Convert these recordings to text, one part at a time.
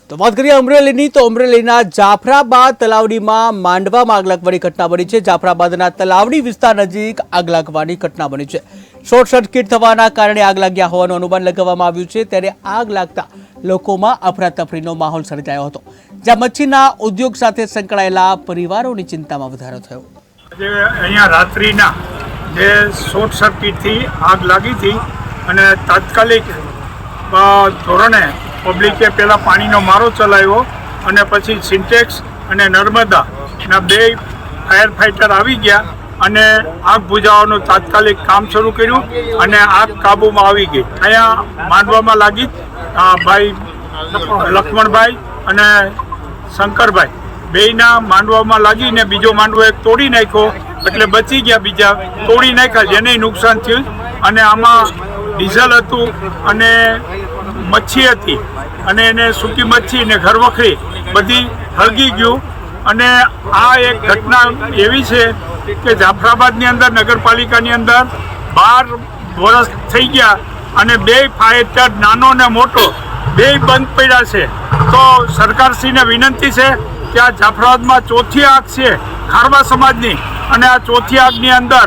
તો વાત કરીએ અમરેલીની તો અમરેલીના જાફરાબાદ તલાવડીમાં માંડવામાં આગ લાગવાની ઘટના બની છે। જાફરાબાદના તલાવડી વિસ્તાર નજીક આગ લાગવાની ઘટના બની છે। શોર્ટ સર્કિટ થવાના કારણે આગ લાગ્યા હોવાનું અનુમાન લગાવવામાં આવ્યું છે। ત્યારે આગ લાગતા લોકોમાં અફરાતફરીનો માહોલ સર્જાયો હતો, જ્યાં મચ્છીના ઉદ્યોગ સાથે સંકળાયેલા પરિવારોની ચિંતામાં વધારો થયો। આજે અહીંયા રાત્રિના જે શોર્ટ સર્કિટથી આગ લાગી હતી અને તાત્કાલિક ધોરણે પબ્લિકે પહેલાં પાણીનો મારો ચલાવ્યો અને પછી સિન્ટેક્સ અને નર્મદાના બે ફાયર ફાઇટર આવી ગયા અને આગ બુઝાવવાનું તાત્કાલિક કામ શરૂ કર્યું અને આગ કાબૂમાં આવી ગઈ। અહીંયા માંડવામાં લાગી ભાઈ લક્ષ્મણભાઈ અને શંકરભાઈ બેયના માંડવામાં લાગીને બીજો માંડવો એક તોડી નાખ્યો, એટલે બચી ગયા, બીજા તોડી નાખ્યા જેને નુકસાન થયું। અને આમાં ડીઝલ હતું અને મચ્છી હતી અને એને સૂકી મચ્છી ને ઘરવખરી બધી હળગી ગયું। અને આ એક ઘટના એવી છે કે જાફરાબાદની અંદર નગરપાલિકાની અંદર 12 વર્ષ થઈ ગયા અને બે ફાયર નાનો ને મોટો બે બંધ પડ્યા છે। તો સરકારશ્રીને વિનંતી છે કે આ જાફરાબાદમાં ચોથી આગ છે ખારવા સમાજની, અને આ ચોથી આગની અંદર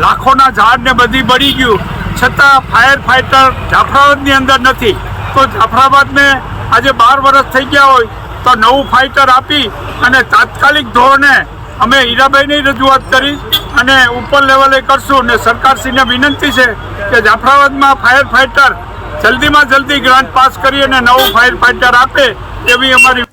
લાખોના ઝાડ ને બધી બળી ગયું, છતાં ફાયર ફાઇટર જાફરાબાદની અંદર નથી। તો જાફરાબાદને આજે 12 વર્ષ થઈ ગયા હોય તો નવું ફાઇટર આપી અને તાત્કાલિક ધોરણે અમે હીરાભાઈની રજૂઆત કરી અને ઉપર લેવલે કરશું। અને સરકારશ્રીને વિનંતી છે કે જાફરાબાદમાં ફાયર ફાઇટર જલ્દીમાં જલ્દી ગ્રાન્ટ પાસ કરી અને નવું ફાયર ફાઇટર આપે એવી અમારી